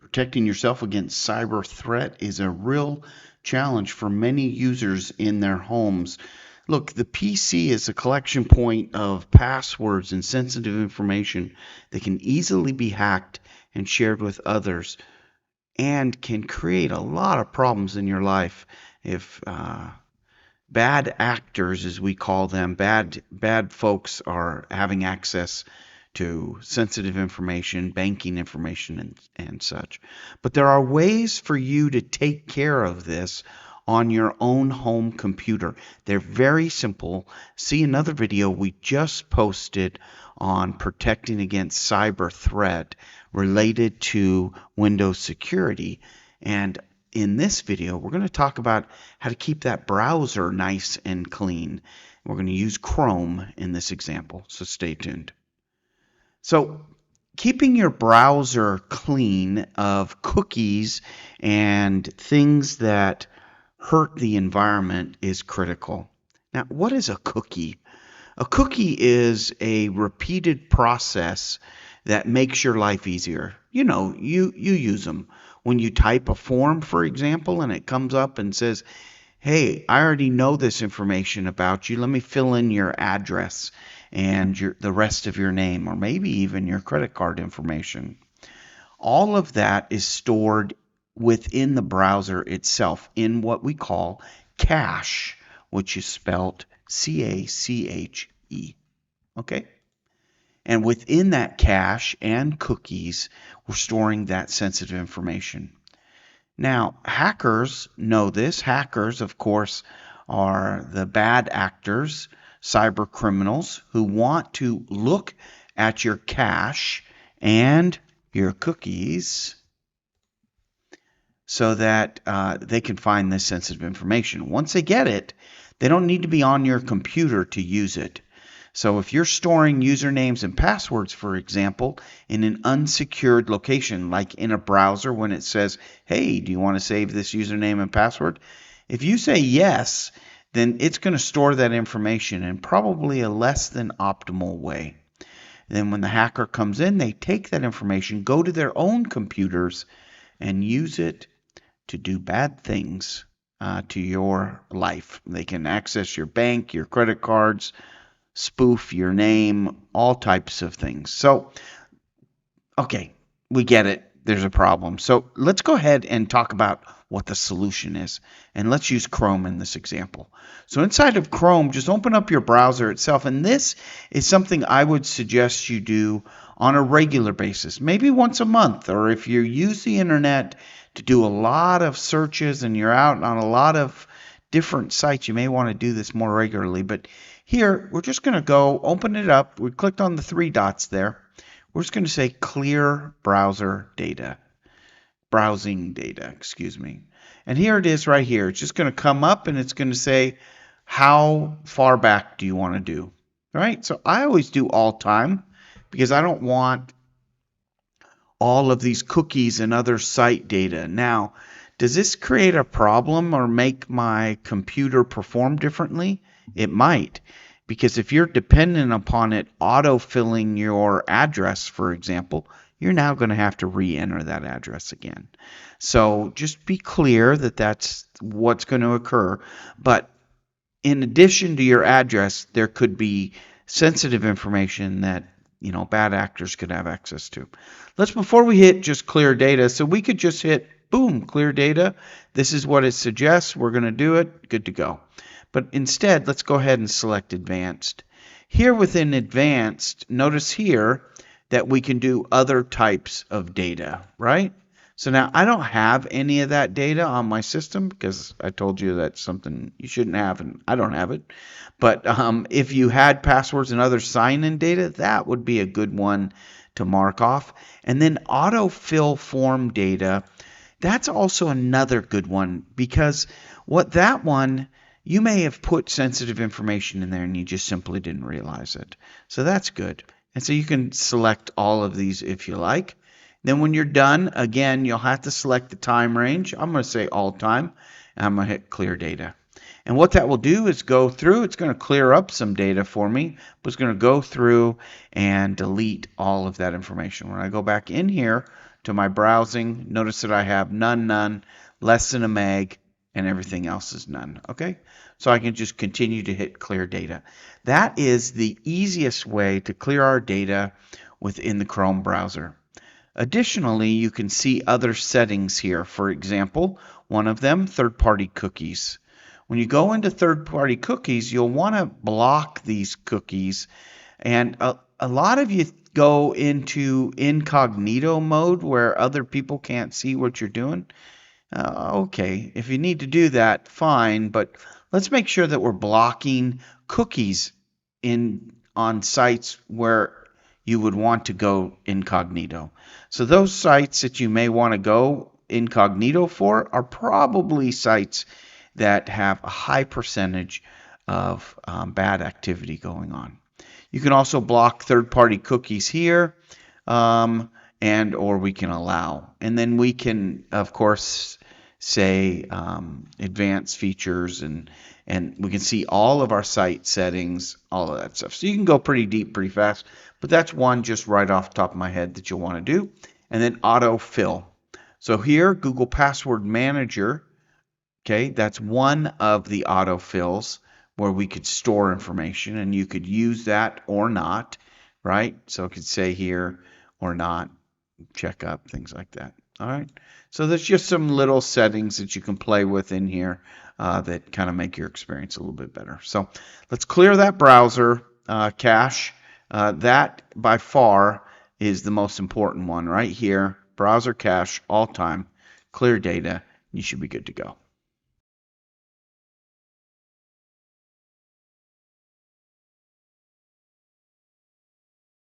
Protecting yourself against cyber threat is a real challenge for many users in their homes. Look, the PC is a collection point of passwords and sensitive information that can easily be hacked and shared with others and can create a lot of problems in your life if bad actors, as we call them, bad folks are having access to sensitive information, banking information, and such. But there are ways for you to take care of this on your own home computer. They're very simple. See another video we just posted on protecting against cyber threat related to Windows security. And in this video, we're going to talk about how to keep that browser nice and clean. We're going to use Chrome in this example, so stay tuned. So keeping your browser clean of cookies and things that hurt the environment is critical. Now, what is a cookie? A cookie is a repeated process that makes your life easier. You know, you use them. When you type a form, for example, and it comes up and says, hey, I already know this information about you. Let me fill in your address and the rest of your name, or maybe even your credit card information. All of that is stored within the browser itself in what we call cache, which is spelled C-A-C-H-E. Okay? And within that cache and cookies, we're storing that sensitive information. Now, hackers know this. Hackers, of course, are the bad actors, cyber criminals, who want to look at your cache and your cookies so that they can find this sensitive information. Once they get it, they don't need to be on your computer to use it. So if you're storing usernames and passwords, for example, in an unsecured location, like in a browser when it says, hey, do you want to save this username and password? If you say yes, then it's going to store that information in probably a less than optimal way. Then when the hacker comes in, they take that information, go to their own computers, and use it to do bad things to your life. They can access your bank, your credit cards, spoof your name, all types of things. So, okay, we get it. There's a problem. So let's go ahead and talk about what the solution is. And let's use Chrome in this example. So inside of Chrome, just open up your browser itself. And this is something I would suggest you do on a regular basis, maybe once a month, or if you use the internet to do a lot of searches and you're out on a lot of different sites, you may want to do this more regularly. But here, we're just going to go open it up. We clicked on the three dots there. We're just going to say clear browser data. Browsing data, excuse me. And here it is right here. It's just going to come up and it's going to say, how far back do you want to do? All right, so I always do all time because I don't want all of these cookies and other site data. Now, does this create a problem or make my computer perform differently? It might, because if you're dependent upon it auto-filling your address, for example, you're now going to have to re-enter that address again. So just be clear that that's what's going to occur. But in addition to your address, there could be sensitive information that bad actors could have access to. Before we hit just clear data, so we could just hit boom, clear data. This is what it suggests. We're going to do it. Good to go. But instead, let's go ahead and select Advanced. Here within Advanced, notice here that we can do other types of data, right? So now I don't have any of that data on my system because I told you that's something you shouldn't have, and I don't have it. But if you had passwords and other sign-in data, that would be a good one to mark off. And then autofill form data, that's also another good one because that one, you may have put sensitive information in there and you just simply didn't realize it. So that's good. And so you can select all of these if you like. Then when you're done, again, you'll have to select the time range. I'm going to say all time, and I'm going to hit clear data. And what that will do is go through. It's going to clear up some data for me, but it's going to go through and delete all of that information. When I go back in here to my browsing. Notice that I have none, none, less than a meg, and everything else is none. Okay, so I can just continue to hit clear data. That is the easiest way to clear our data within the Chrome browser. Additionally, you can see other settings here. For example, one of them, third-party cookies. When you go into third-party cookies, you'll want to block these cookies. And a lot of you go into incognito mode where other people can't see what you're doing. Okay, if you need to do that, fine, but let's make sure that we're blocking cookies on sites where you would want to go incognito. So those sites that you may want to go incognito for are probably sites that have a high percentage of bad activity going on. You can also block third-party cookies here, and or we can allow. And then we can, of course, say advanced features, and we can see all of our site settings, all of that stuff. So you can go pretty deep pretty fast, but that's one just right off the top of my head that you'll want to do. And then autofill. So here, Google Password Manager, okay, that's one of the autofills where we could store information, and you could use that or not, right? So it could say here or not, check up, things like that. All right. So there's just some little settings that you can play with in here that kind of make your experience a little bit better. So let's clear that browser cache. That by far is the most important one right here. Browser cache all time, clear data. You should be good to go.